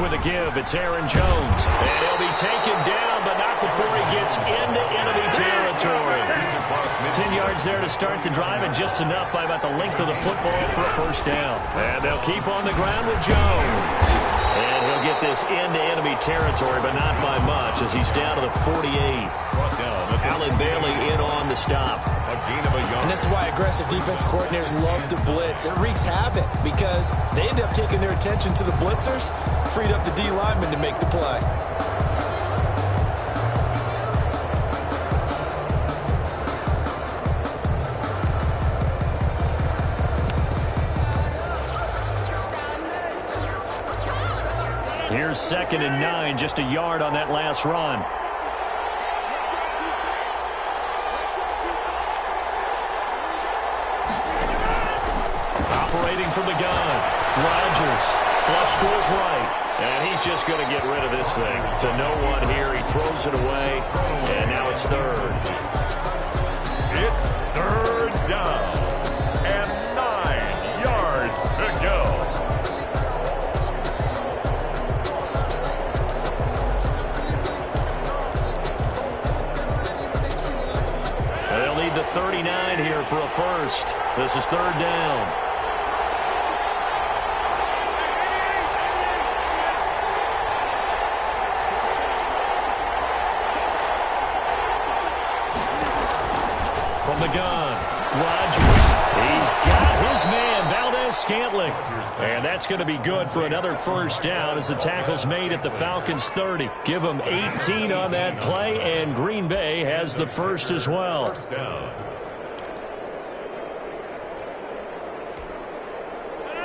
with a give. It's Aaron Jones. And he'll be taken down, but not before he gets into enemy territory. 10 yards there to start the drive, and just enough by about the length of the football for a first down. And they'll keep on the ground with Jones. And he'll get this into enemy territory, but not by much, as he's down to the 48. Alan Bailey in on the stop. And this is why aggressive defense coordinators love to blitz. It wreaks havoc because they end up taking their attention to the blitzers, freed up the D lineman to make the play. Here's 2nd and 9, just a yard on that last run. Operating from the gun, Rodgers, flush to his right, and he's just going to get rid of this thing. To no one here, he throws it away, and now it's 3rd. It's 3rd down, and 9 yards to go. They'll need the 39 here for a first. This is 3rd down. From the gun, Rodgers. He's got his man, Valdez-Scantling. And that's going to be good for another first down as the tackle's made at the Falcons' 30. Give them 18 on that play, and Green Bay has the first as well.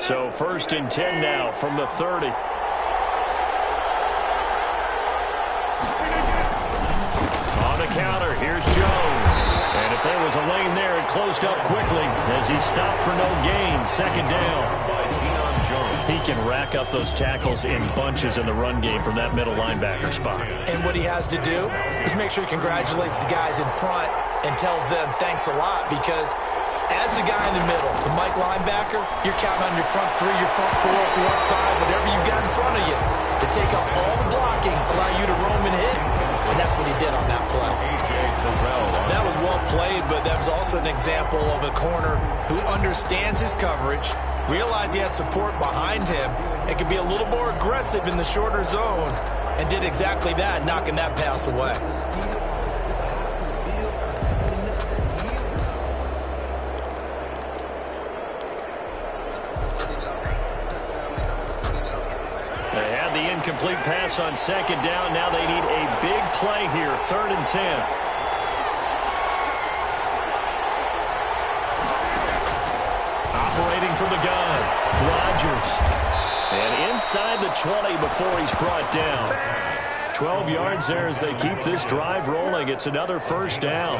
So 1st and 10 now from the 30. On the counter, here's Jones. And if there was a lane there, it closed up quickly as he stopped for no gain. 2nd down. He can rack up those tackles in bunches in the run game from that middle linebacker spot. And what he has to do is make sure he congratulates the guys in front and tells them thanks a lot, because as the guy in the middle, the Mike linebacker, you're counting on your front 3, your front 4, front 5, whatever you've got in front of you to take out all the blocking, allow you to roam and hit. And that's what he did on that play. That was well played, but that was also an example of a corner who understands his coverage, realized he had support behind him, and could be a little more aggressive in the shorter zone, and did exactly that, knocking that pass away. They had the incomplete pass on 2nd down. Now they need a big play here, 3rd and 10. Operating from the gun, Rodgers. And inside the 20 before he's brought down. 12 yards there as they keep this drive rolling. It's another first down.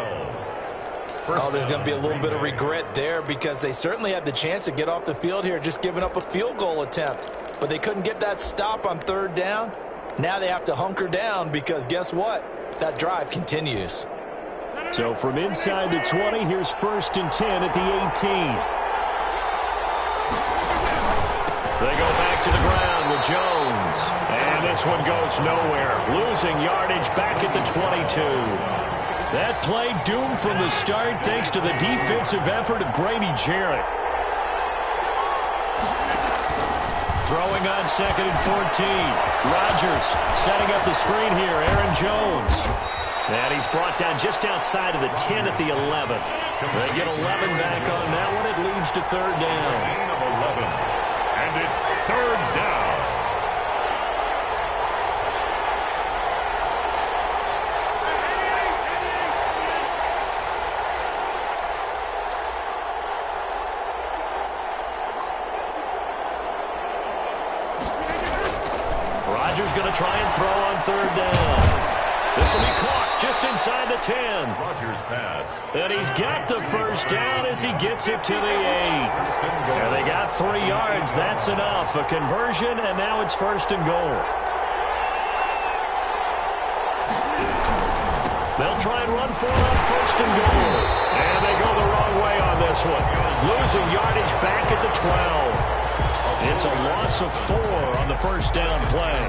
Oh, there's going to be a little bit of regret there, because they certainly had the chance to get off the field here, just giving up a field goal attempt. But they couldn't get that stop on 3rd down. Now they have to hunker down, because guess what? That drive continues. So from inside the 20, here's 1st and 10 at the 18. They go back to the ground with Jones. And this one goes nowhere. Losing yardage back at the 22. That play doomed from the start thanks to the defensive effort of Grady Jarrett. Throwing on 2nd and 14. Rodgers setting up the screen here. Aaron Jones. And he's brought down just outside of the 10 at the 11. They get 11 back on that one. It leads to 3rd down. Gain of 11. And it's 3rd down. Rodgers going to try and throw on 3rd down. This will be caught just inside the 10. Rodgers pass. And he's got the first down as he gets it to the 8. And they got 3 yards. That's enough. A conversion, and now it's 1st and goal. They'll try and run for it on 1st and goal. And they go the wrong way on this one. Losing yardage back at the 12. It's a loss of 4 on the first down play.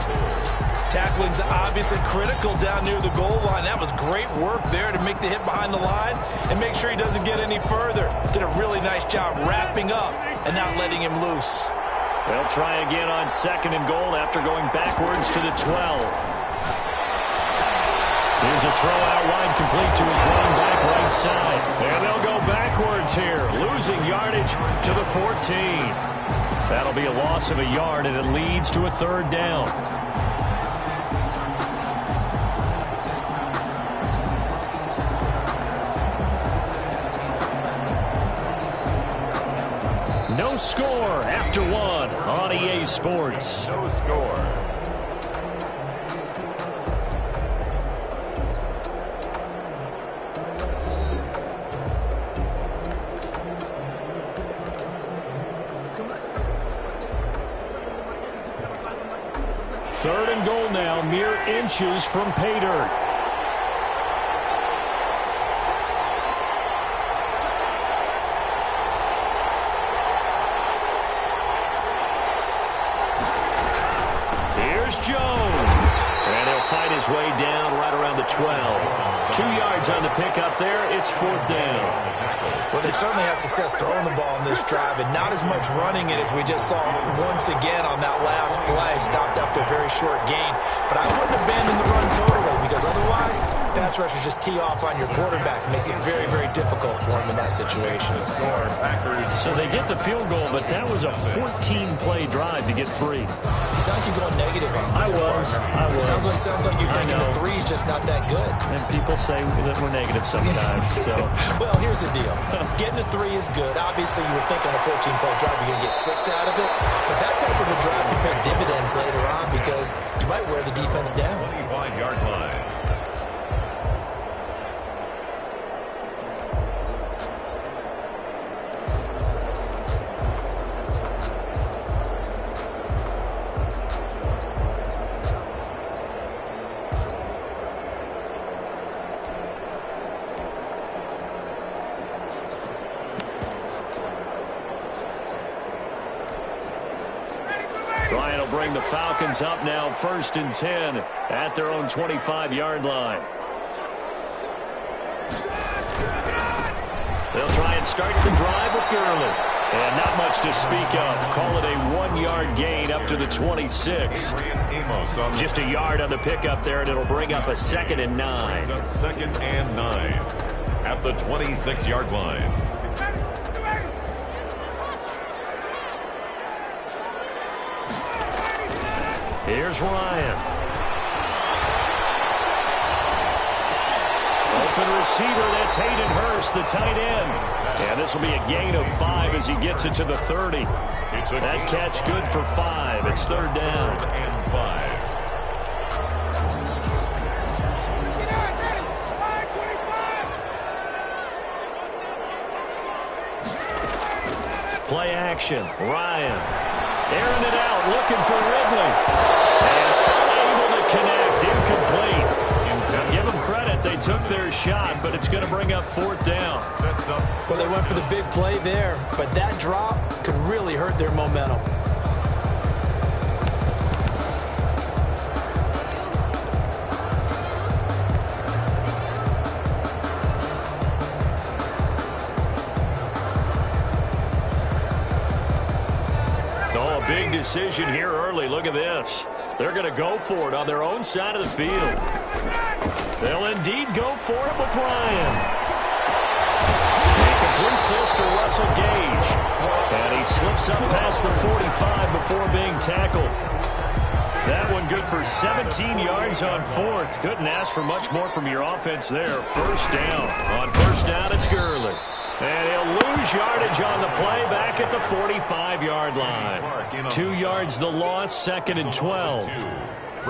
Tackling's obviously critical down near the goal line. That was great work there to make the hit behind the line and make sure he doesn't get any further. Did a really nice job wrapping up and not letting him loose. They'll try again on 2nd and goal after going backwards to the 12. Here's a throw out wide, complete to his running back right side. And they'll go backwards here, losing yardage to the 14. That'll be a loss of a yard, and it leads to a 3rd down. No score after 1 on EA Sports. No score. Third and goal now, mere inches from pay dirt. Here's Jones. And he'll fight his way down right around the 12. 2 yards on the pickup there. It's 4th down. Well, they certainly had success throwing the ball in this drive, and not as much running it as we just saw once again on that last play. Stopped after a very short gain. But I wouldn't abandon the run totally, because otherwise, pass rushers just tee off on your quarterback. Makes it very, very difficult for him in that situation. So they get the field goal, but that was a 14-play drive to get 3. You sound like you're going negative on that. I was. Sounds like you're thinking the 3 is just not that good. And people say that we're negative sometimes. So. Well, here's the deal. Getting the 3 is good. Obviously, you would think on a 14-play drive you're going to get 6 out of it. But that type of a drive can pay dividends later on because you might wear the defense down. 25-yard line. Ryan will bring the Falcons up now, 1st and 10 at their own 25-yard line. They'll try and start the drive with Gurley. And not much to speak of. Call it a 1-yard gain up to the 26. Just a yard on the pickup there, and it'll bring up a 2nd and 9. 2nd and 9 at the 26-yard line. Here's Ryan. Open receiver, that's Hayden Hurst, the tight end. And this will be a gain of 5 as he gets it to the 30. That catch good for 5. It's 3rd down. 3rd and 5. Play action. Ryan. Airing it out, looking for Ridley. And able to connect, incomplete. Give them credit, they took their shot, but it's going to bring up 4th down. Well, they went for the big play there, but that drop could really hurt their momentum. Big decision here early. Look at this. They're going to go for it on their own side of the field. They'll indeed go for it with Ryan. He completes this to Russell Gage. And he slips up past the 45 before being tackled. That one good for 17 yards on 4th. Couldn't ask for much more from your offense there. 1st down. On 1st down, it's Gurley. And he'll lose yardage on the play back at the 45-yard line. 2 yards the loss, 2nd and 12.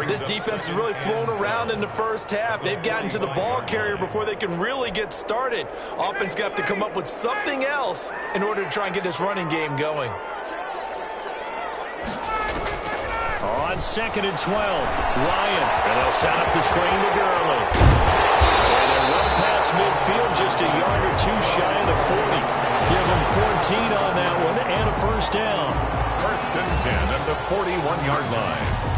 This defense has really flown around in the first half. They've gotten to the ball carrier before they can really get started. Offense going to have to come up with something else in order to try and get this running game going. On 2nd and 12, Ryan. And they'll set up the screen to Gurley. And they're well past midfield, just a yard or 2 shy of the 40. Give them 14 on that one and a 1st down. and 10 at the 41-yard line.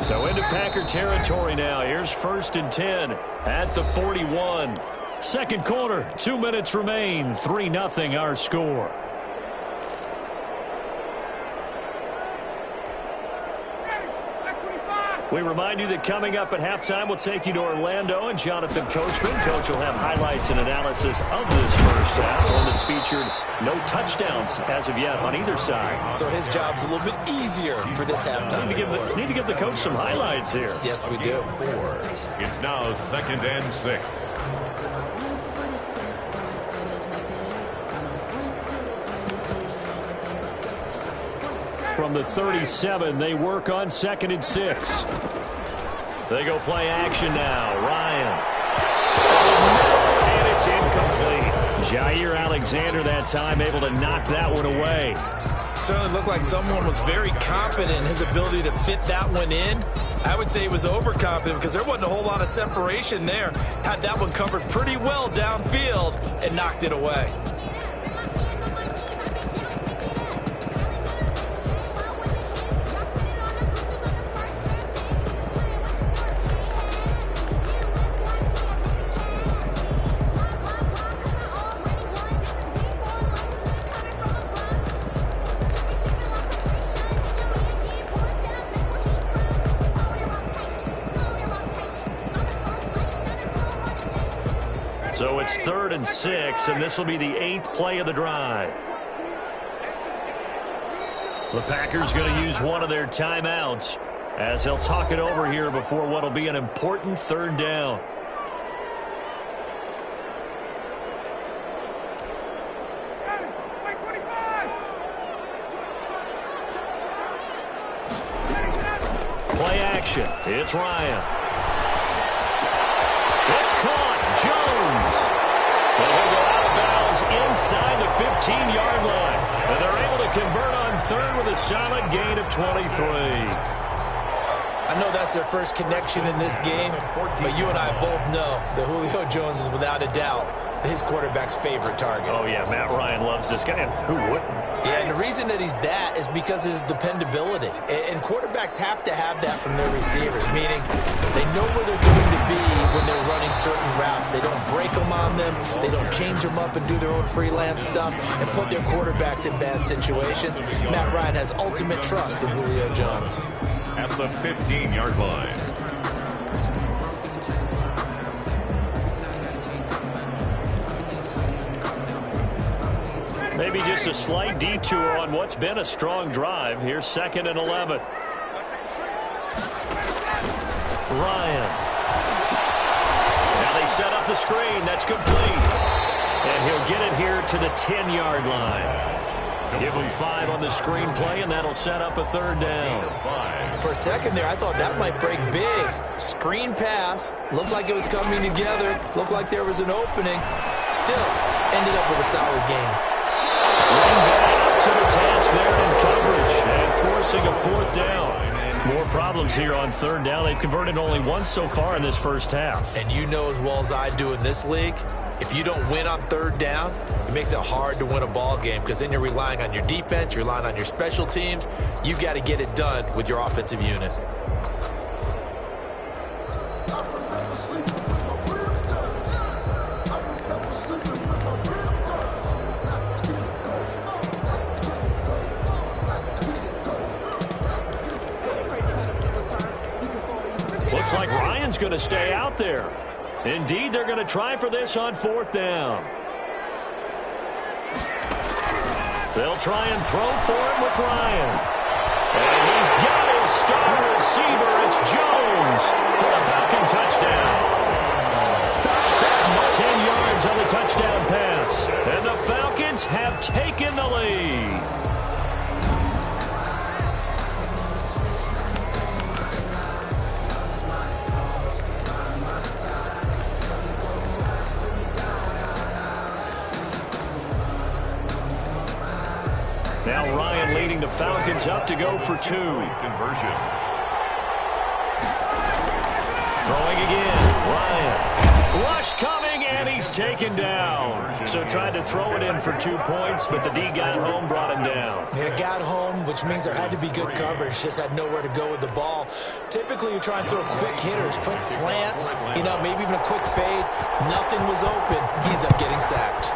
So into Packer territory now. Here's 1st and 10 at the 41. Second quarter, 2 minutes remain. 3-0 our score. We remind you that coming up at halftime, we'll take you to Orlando and Jonathan Coachman. Coach will have highlights and analysis of this first half, one that's featured no touchdowns as of yet on either side. So his job's a little bit easier for this halftime. Need to give the coach some highlights here. Yes, we do. It's now 2nd and 6. From the 37, they work on 2nd and 6. They go play action now. Ryan. And it's incomplete. Jair Alexander that time able to knock that one away. Certainly looked like someone was very confident in his ability to fit that one in. I would say he was overconfident because there wasn't a whole lot of separation there. Had that one covered pretty well downfield and knocked it away. So it's 3rd and 6, and this will be the 8th play of the drive. The Packers going to use one of their timeouts as they'll talk it over here before what will be an important 3rd down. Play action. It's Ryan. It's caught. Jones. And he'll go out of bounds inside the 15-yard line. And they're able to convert on 3rd with a solid gain of 23. I know that's their first connection in this game, but you and I both know that Julio Jones is without a doubt his quarterback's favorite target. Oh, yeah, Matt Ryan loves this guy, and who wouldn't? Yeah, and the reason that he's that is because of his dependability. And quarterbacks have to have that from their receivers, meaning they know where they're going to be when they're running certain routes. They don't break them on them. They don't change them up and do their own freelance stuff and put their quarterbacks in bad situations. Matt Ryan has ultimate trust in Julio Jones. At the 15-yard line. Maybe just a slight detour on what's been a strong drive. Here's 2nd and 11. Ryan. Now they set up the screen. That's complete. And he'll get it here to the 10-yard line. Give him 5 on the screenplay, and that'll set up a 3rd down. For a second there, I thought that might break big. Screen pass. Looked like it was coming together. Looked like there was an opening. Still, ended up with a solid game. Green Bay up to the task there in coverage and forcing a 4th down. More problems here on 3rd down. They've converted only once so far in this first half. And you know as well as I do in this league, if you don't win on 3rd down, it makes it hard to win a ball game because then you're relying on your defense, you're relying on your special teams. You've got to get it done with your offensive unit. Looks like Ryan's going to stay out there. Indeed, they're going to try for this on 4th down. They'll try and throw for it with Ryan. And he's got his star receiver. It's Jones for the Falcon touchdown. 10 yards on the touchdown pass. And the Falcons have taken the lead. Now Ryan leading the Falcons up to go for 2. Conversion. Throwing again. Ryan. Rush coming, and he's taken down. So tried to throw it in for 2 points, but the D got home, brought him down. Yeah, got home, which means there had to be good coverage. Just had nowhere to go with the ball. Typically, you try and throw quick hitters, quick slants, maybe even a quick fade. Nothing was open. He ends up getting sacked.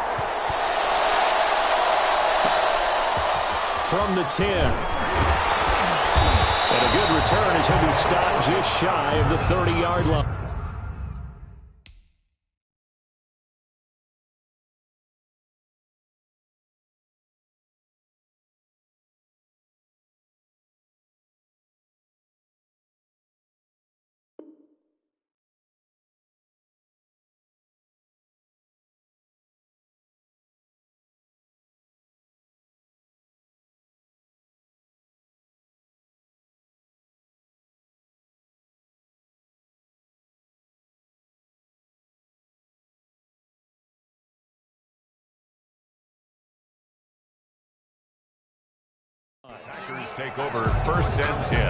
From the 10. And a good return as he'll be stopped just shy of the 30-yard line. Packers take over 1st and 10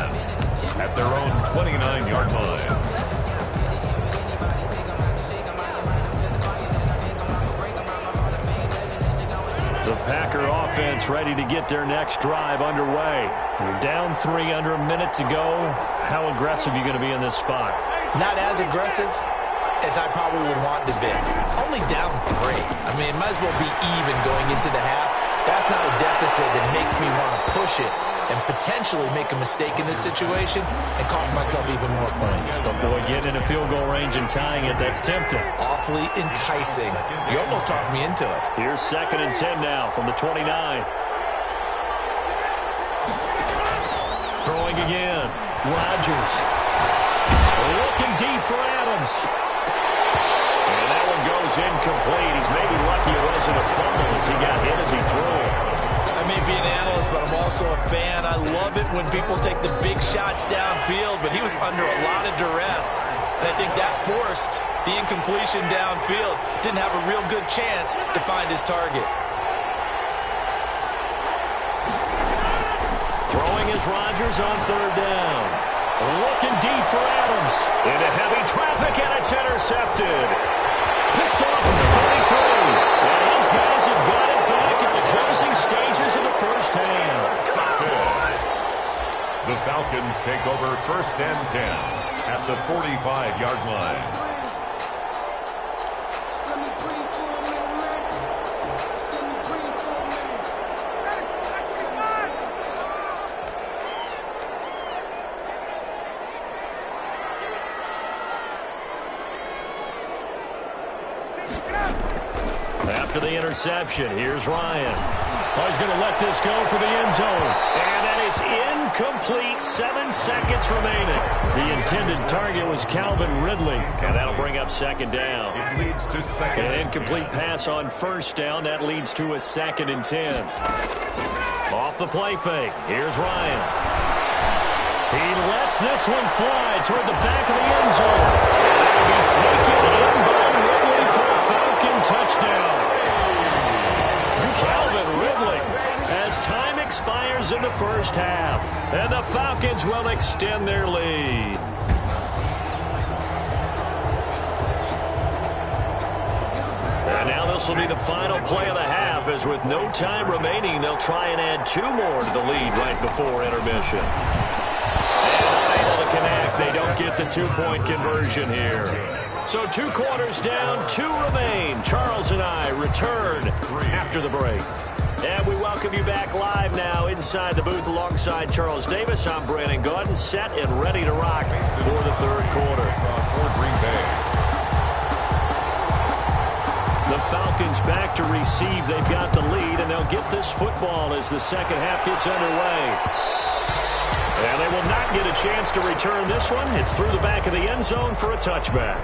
at their own 29-yard line. The Packer offense ready to get their next drive underway. You're down 3 under a minute to go. How aggressive are you going to be in this spot? Not as aggressive as I probably would want to be. Only down 3. It might as well be even going into the half. That's not a deficit that makes me want to push it and potentially make a mistake in this situation and cost myself even more points. But boy, getting in a field goal range and tying it, that's tempting. Awfully enticing. You almost talked me into it. Here's 2nd and 10 now from the 29. Throwing again. Rodgers. Looking deep for Adams. And that one goes incomplete. He's maybe lucky it wasn't a fumble as he got hit as he threw it. I may be an analyst, but I'm also a fan. I love it when people take the big shots downfield, but he was under a lot of duress. And I think that forced the incompletion downfield. Didn't have a real good chance to find his target. Throwing is Rodgers on 3rd down. Looking deep for Adams. Into heavy traffic, and it's intercepted. Picked off at the 33. And these guys have got it back at the closing stages of the first half. The Falcons take over 1st and 10 at the 45-yard line. After the interception, here's Ryan. Oh, he's going to let this go for the end zone. And that is incomplete. 7 seconds remaining. The intended target was Calvin Ridley. And that'll bring up 2nd down. It leads to 2nd. An incomplete pass on 1st down. That leads to a 2nd and 10. Off the play fake. Here's Ryan. He lets this one fly toward the back of the end zone. And it'll be taken in by Ridley for a Falcon touchdown. Calvin Ridley as time expires in the first half. And the Falcons will extend their lead. And now this will be the final play of the half, as with no time remaining, they'll try and add 2 more to the lead right before intermission. And unable to connect, they don't get the 2-point conversion here. So 2 quarters down, 2 remain. Charles and I return after the break. And we welcome you back live now inside the booth alongside Charles Davis. I'm Brandon Gaudin, set and ready to rock for the 3rd quarter. For Green Bay. The Falcons back to receive. They've got the lead, and they'll get this football as the 2nd half gets underway. And they will not get a chance to return this one. It's through the back of the end zone for a touchback.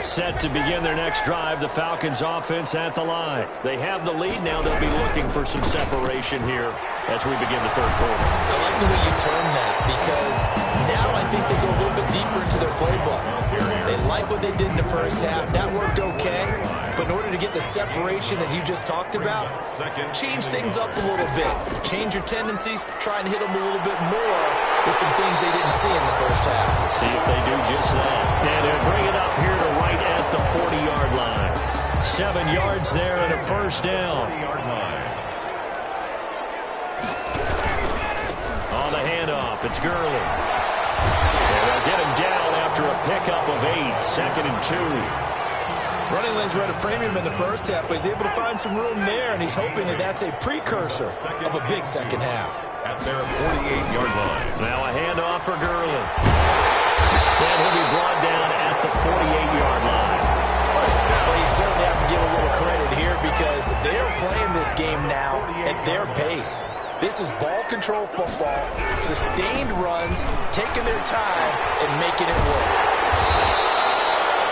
set to begin their next drive. The Falcons offense at the line. They have the lead. Now they'll be looking for some separation here as we begin the third quarter. I like the way you term that because now I think they go a little bit deeper into their playbook. They like what they did in the first half. That worked okay. But in order to get the separation that you just talked about, change things up a little bit. Change your tendencies. Try and hit them a little bit more with some things they didn't see in the first half. See if they do just that. And they'll bring it up here to right at the 40-yard line. 7 yards there and a first down. On the handoff, it's Gurley. And they'll get him down after a pickup of 8, 2nd and 2. Running lanes were to frame him in the first half, but he's able to find some room there, and he's hoping that that's a precursor of a big second half. At their 48-yard line. Now a handoff for Gurley. And he'll be brought down at the 48-yard line. Well, you certainly have to give a little credit here because they're playing this game now at their pace. This is ball control football, sustained runs, taking their time, and making it work.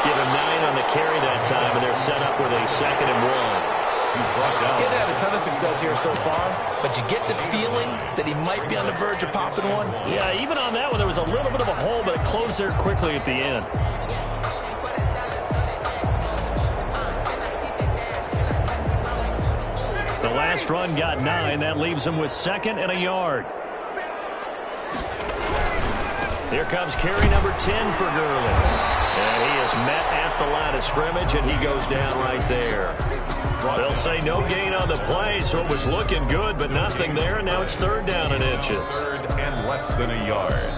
Give him 9 on the carry that time, and they're set up with a 2nd and 1. He's brought down. He's had a ton of success here so far, but you get the feeling that he might be on the verge of popping one. Yeah, even on that one, there was a little bit of a hole, but it closed there quickly at the end. The last run got 9. That leaves him with 2nd and a yard. Here comes carry number 10 for Gurley. And he is met at the line of scrimmage, and he goes down right there. They'll say no gain on the play, so it was looking good, but nothing there, and now it's 3rd down and inches. 3rd and less than a yard.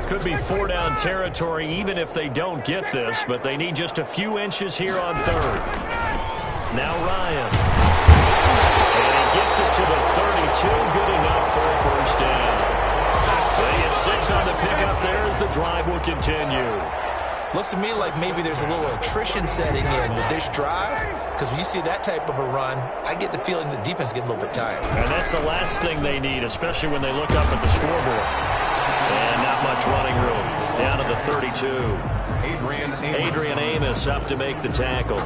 Could be 4-down territory even if they don't get this, but they need just a few inches here on 3rd. Now Ryan. And he gets it to the 32. Good enough for a first down. They get 6 on the pickup there as the drive will continue. Looks to me like maybe there's a little attrition setting in with this drive, because when you see that type of a run, I get the feeling the defense getting a little bit tired. And that's the last thing they need, especially when they look up at the scoreboard. And not much running room. Down to the 32. Adrian Amos up to make the tackle.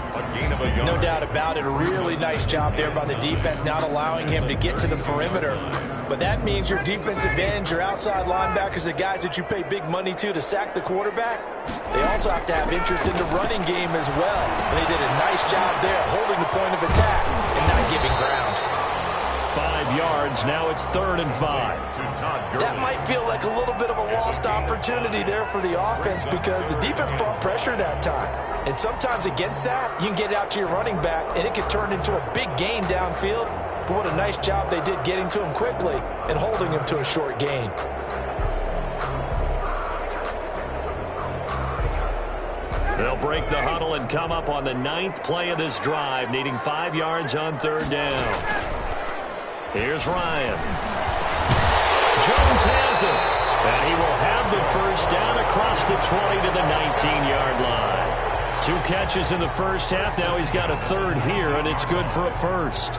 No doubt about it. A really nice job there by the defense, not allowing him to get to the perimeter. But that means your defensive ends, your outside linebackers, the guys that you pay big money to sack the quarterback, they also have to have interest in the running game as well. And they did a nice job there holding the point of attack and not giving ground. 5 yards. Now it's 3rd and 5. That might feel like a little bit of a lost opportunity there for the offense because the defense brought pressure that time. And sometimes against that, you can get out to your running back, and it could turn into a big gain downfield. But what a nice job they did getting to him quickly and holding him to a short gain. They'll break the huddle and come up on the 9th play of this drive, needing 5 yards on 3rd down. Here's Ryan. Jones has it. And he will have the first down across the 20 to the 19-yard line. 2 catches in the first half. Now he's got a 3rd here, and it's good for a first.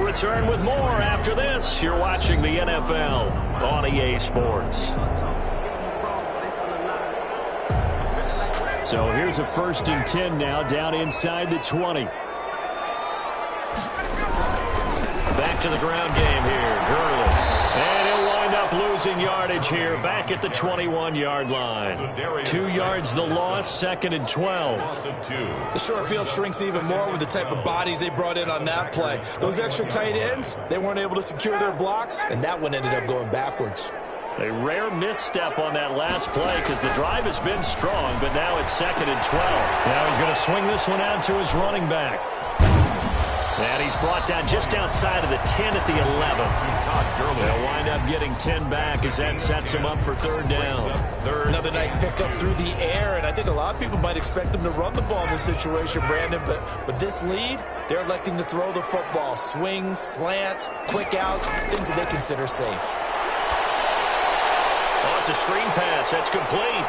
Return with more after this. You're watching the NFL on EA Sports. So here's a 1st and 10 now, down inside the 20. Back to the ground game here, Gurley. And he'll wind up losing yardage here, back at the 21-yard line. 2 yards the loss, 2nd and 12. The short field shrinks even more with the type of bodies they brought in on that play. Those extra tight ends, they weren't able to secure their blocks, and that one ended up going backwards. A rare misstep on that last play because the drive has been strong, but now it's 2nd and 12. Now he's going to swing this one out to his running back. And he's brought down just outside of the 10 at the 11. They'll wind up getting 10 back as that sets him up for third down. Another nice pickup through the air, and I think a lot of people might expect them to run the ball in this situation, Brandon, but with this lead, they're electing to throw the football. Swings, slants, quick outs, things that they consider safe. Oh, it's a screen pass. That's complete.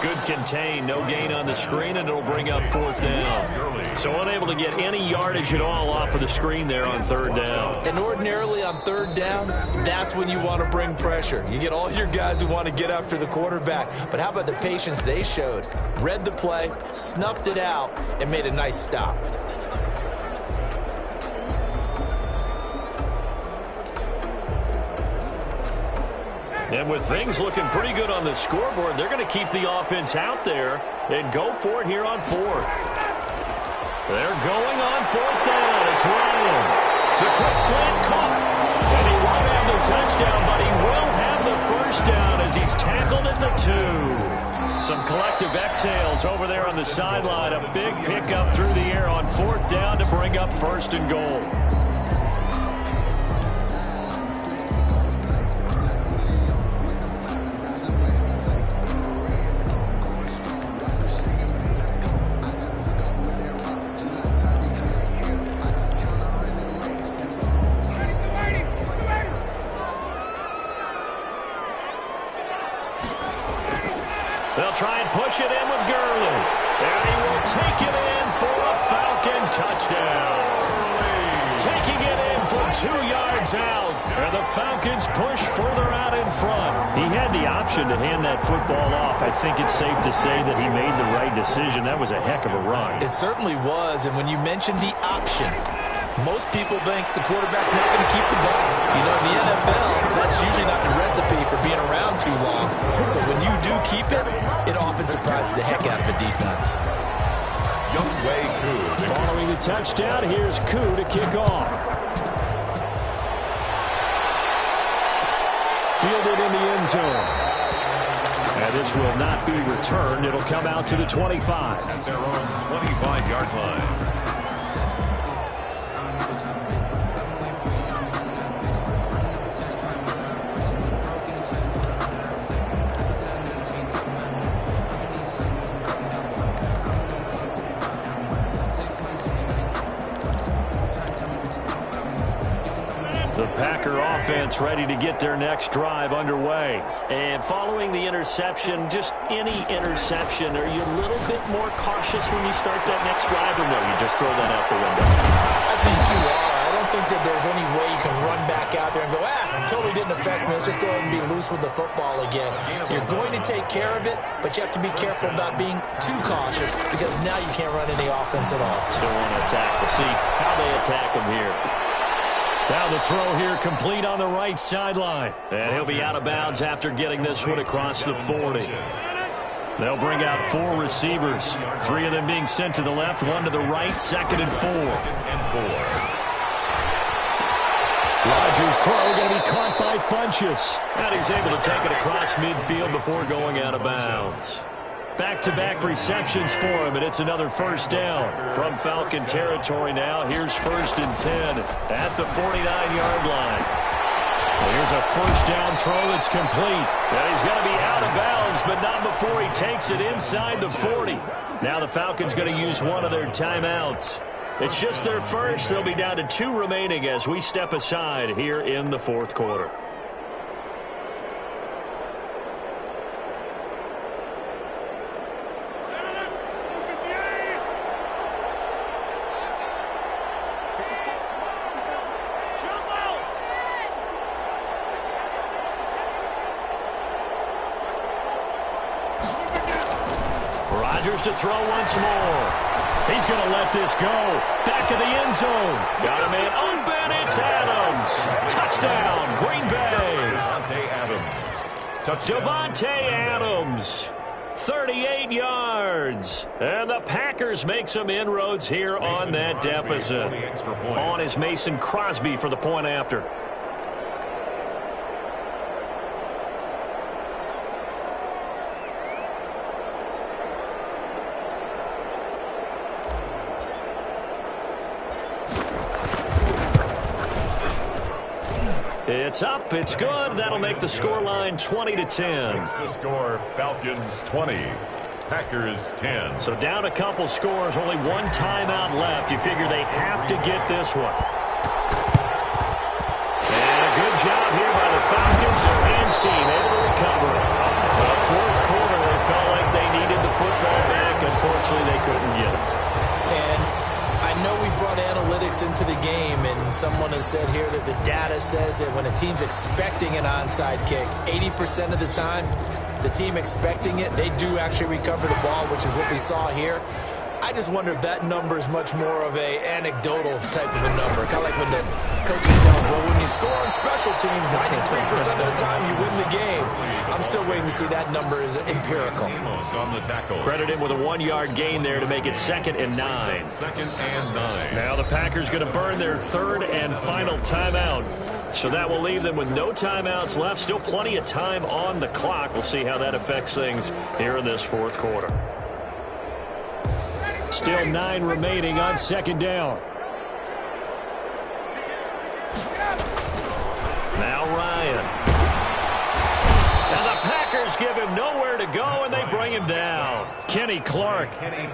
Good contain, no gain on the screen, and it'll bring up fourth down. So unable to get any yardage at all off of the screen there on third down. And ordinarily on third down, that's when you want to bring pressure. You get all your guys who want to get after the quarterback. But how about the patience they showed? Read the play, snuffed it out, and made a nice stop. And with things looking pretty good on the scoreboard, they're going to keep the offense out there and go for it here on fourth. They're going on fourth down. It's Ryan. The quick slant caught. And he won't have the touchdown, but he will have the first down as he's tackled at the 2. Some collective exhales over there on the sideline. A big pickup through the air on fourth down to bring up first and goal. They'll try and push it in with Gurley. And he will take it in for a Falcon touchdown. Taking it in from 2 yards out. And the Falcons push further out in front. He had the option to hand that football off. I think it's safe to say that he made the right decision. That was a heck of a run. It certainly was. And when you mentioned the option, most people think the quarterback's not going to keep the ball. You know, in the NFL, that's usually not the recipe for being around too long. So when you do keep it, it often surprises the heck out of a defense. Following the touchdown, here's Koo to kick off. Fielded in the end zone. And this will not be returned. It'll come out to the 25. At their own 25-yard line. The Packer offense ready to get their next drive underway. And following the interception, just any interception, are you a little bit more cautious when you start that next drive, or no, you just throw that out the window? I think you are. I don't think that there's any way you can run back out there and go, totally didn't affect me. Let's just go ahead and be loose with the football again. You're going to take care of it, but you have to be careful about being too cautious because now you can't run any offense at all. Still want to attack. We'll see how they attack him here. Now the throw here complete on the right sideline. And he'll be out of bounds after getting this one across the 40. They'll bring out 4 receivers. 3 of them being sent to the left, 1 to the right, 2nd and 4. Rodgers' throw going to be caught by Funchess. And he's able to take it across midfield before going out of bounds. Back-to-back receptions for him, and it's another first down from Falcon territory now. Here's 1st and 10 at the 49-yard line. Well, here's a first down throw that's complete. And he's going to be out of bounds, but not before he takes it inside the 40. Now the Falcons going to use one of their timeouts. It's just their first. They'll be down to 2 remaining as we step aside here in the 4th quarter. Rodgers to throw once more. He's going to let this go. Back of the end zone. Got a man open. It's Adams. Touchdown, Green Bay. Davante Adams. 38 yards. And the Packers make some inroads here on that deficit. On is Mason Crosby for the point after. It's up. It's good. That'll make the scoreline 20-10. Makes the score Falcons 20. Packers 10. So down a couple scores, only one timeout left. You figure they have to get this one. And a good job here by the Falcons. Their hands team able to recover. The fourth quarter, they felt like they needed the football back. Unfortunately, they couldn't get it. And I know we brought analytics into the game, and someone has said here that the data says that when a team's expecting an onside kick, 80% of the time, the team expecting it, they do actually recover the ball, which is what we saw here. I just wonder if that number is much more of a anecdotal type of a number. Kind of like when the coaches tell us, well, when you score on special teams, 93% of the time you win the game. I'm still waiting to see that number is empirical. On the tackle. Credit him with a 1-yard gain there to make it 2nd and 9. 2nd and 9. Now the Packers going to burn their 3rd and final timeout. So that will leave them with no timeouts left. Still plenty of time on the clock. We'll see how that affects things here in this 4th quarter. Still 9 remaining on 2nd down. Now Ryan. And the Packers give him nowhere to go, and they bring him down. Kenny Clark,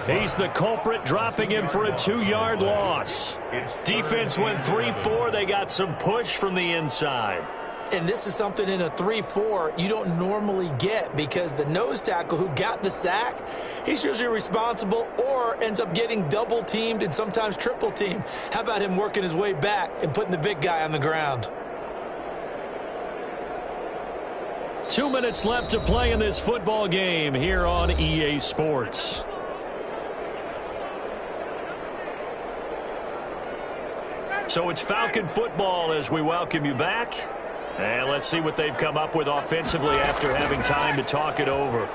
he's the culprit, dropping him for a 2-yard loss. Defense went 3-4. They got some push from the inside. And this is something in a 3-4 you don't normally get, because the nose tackle who got the sack, he's usually responsible or ends up getting double teamed and sometimes triple teamed. How about him working his way back and putting the big guy on the ground? 2 minutes left to play in this football game here on EA Sports. So it's Falcon football as we welcome you back. And let's see what they've come up with offensively after having time to talk it over.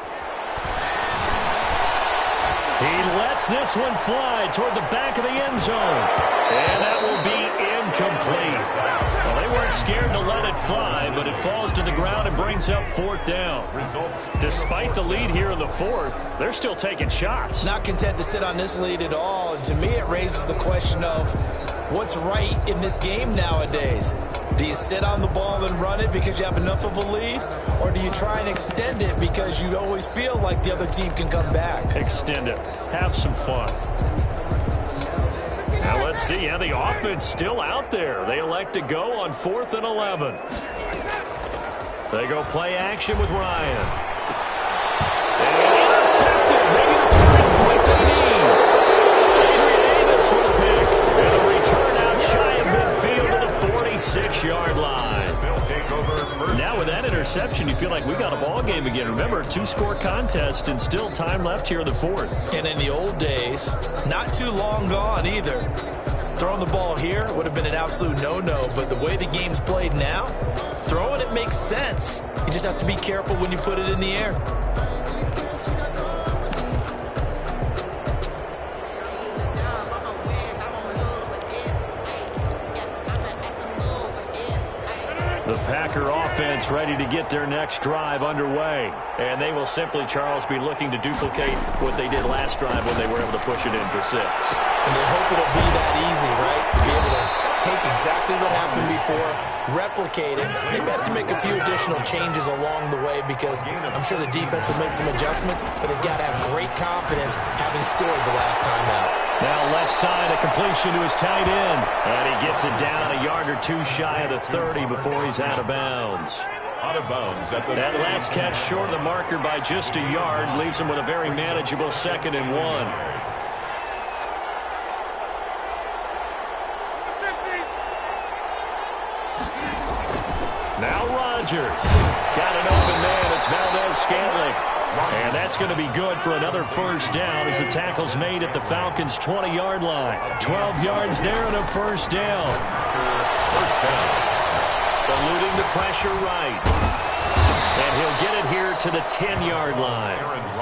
He lets this one fly toward the back of the end zone. And that will be incomplete. Well, they weren't scared to let it fly, but it falls to the ground and brings up 4th down. Despite the lead here in the 4th, they're still taking shots. Not content to sit on this lead at all. And to me, it raises the question of what's right in this game nowadays. Do you sit on the ball and run it because you have enough of a lead? Or do you try and extend it because you always feel like the other team can come back? Extend it. Have some fun. Now let's see. Yeah, the offense still out there. They elect to go on 4th and 11. They go play action with Ryan. And intercepted. Maybe the turning point they need. Adrian Amos with a pick. And a return out shy of midfield to the 46-yard line. Now with that interception, you feel like we've got a ball game again. Remember, 2-score contest and still time left here in the 4th. And in the old days, not too long gone either, throwing the ball here would have been an absolute no-no. But the way the game's played now, throwing it makes sense. You just have to be careful when you put it in the air. The Packer offense ready to get their next drive underway. And they will simply, Charles, be looking to duplicate what they did last drive when they were able to push it in for 6. And they hope it'll be that easy, right? To be able to take exactly what happened before, replicate it. They may have to make a few additional changes along the way, because I'm sure the defense will make some adjustments, but they've got to have great confidence having scored the last time out. Now left side, a completion to his tight end. And he gets it down a yard or 2 shy of the 30 before he's out of bounds. Out of bounds at the That last catch short of the marker by just a yard leaves him with a very manageable 2nd and 1. Now Rodgers. Got an open man. It's Valdez-Scantling. And that's going to be good for another 1st down as the tackle's made at the Falcons' 20-yard line. 12 yards there and a 1st down. Eluding the pressure right. And he'll get it here to the 10-yard line.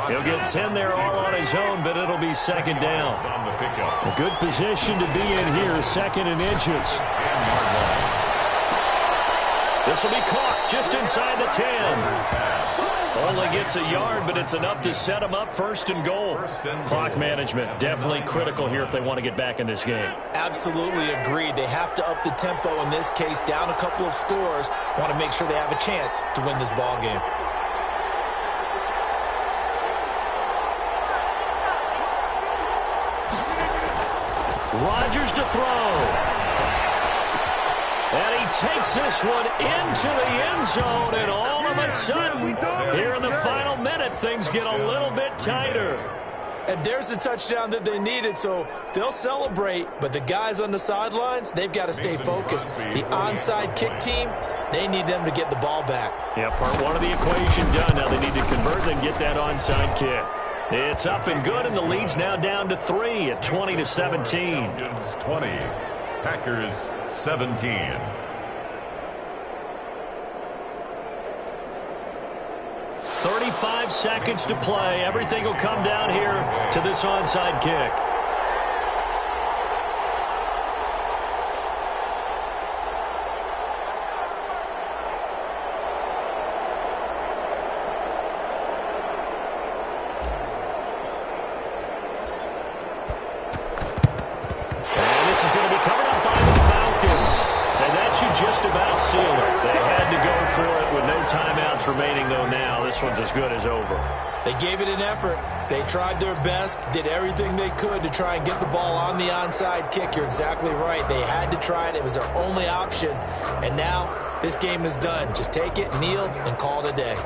He'll get 10 there all on his own, but it'll be 2nd down. A good position to be in here, 2nd and inches. This will be caught just inside the 10. Only gets a yard, but it's enough to set them up 1st and goal. Clock management, definitely critical here if they want to get back in this game. Absolutely agreed. They have to up the tempo in this case, down a couple of scores. Want to make sure they have a chance to win this ball game. Rodgers to throw. And he takes this one into the end zone, and all of a sudden, here in the final minute, things get a little bit tighter. And there's the touchdown that they needed, so they'll celebrate, but the guys on the sidelines, they've got to stay focused. The onside kick team, they need them to get the ball back. Yeah, part one of the equation done. Now they need to convert and get that onside kick. It's up and good, and the lead's now down to 3 at 20-17. 20. Packers 17. "35 seconds to play. Everything will come down here to this onside kick." Just about seal it. They had to go for it with no timeouts remaining, though. Now this one's as good as over. They gave it an effort. They tried their best, did everything they could to try and get the ball on the onside kick. You're exactly right. They had to try it. It was their only option. And now this game is done. Just take it, kneel, and call it a day.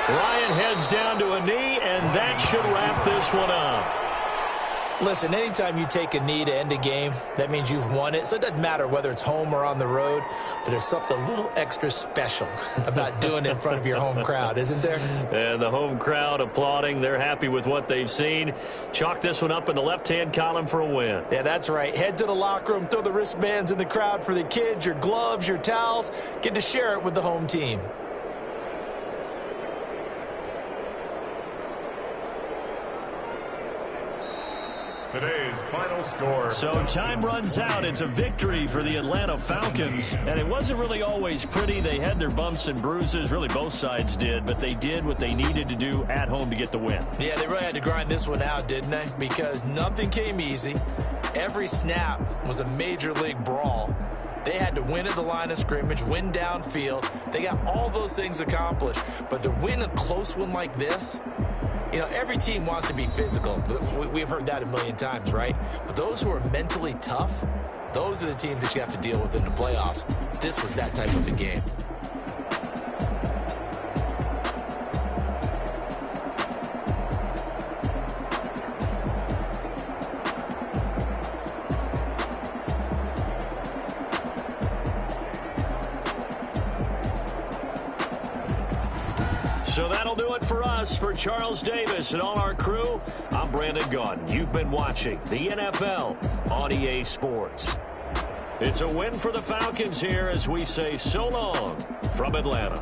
Ryan heads down to a knee, and that should wrap this one up. Listen, anytime you take a knee to end a game, that means you've won it. So it doesn't matter whether it's home or on the road, but there's something a little extra special about doing it in front of your home crowd, isn't there? And the home crowd applauding. They're happy with what they've seen. Chalk this one up in the left-hand column for a win. Yeah, that's right. Head to the locker room, throw the wristbands in the crowd for the kids, your gloves, your towels. Get to share it with the home team. Today's final score. So time runs out. It's a victory for the Atlanta Falcons. And it wasn't really always pretty. They had their bumps and bruises. Really, both sides did. But they did what they needed to do at home to get the win. Yeah, they really had to grind this one out, didn't they? Because nothing came easy. Every snap was a major league brawl. They had to win at the line of scrimmage, win downfield. They got all those things accomplished. But to win a close one like this, you know, every team wants to be physical. We've heard that a million times, right? But those who are mentally tough, those are the teams that you have to deal with in the playoffs. This was that type of a game. So that'll do it for us. For Charles Davis and all our crew, I'm Brandon Gaudin. You've been watching the NFL on EA Sports. It's a win for the Falcons here as we say so long from Atlanta.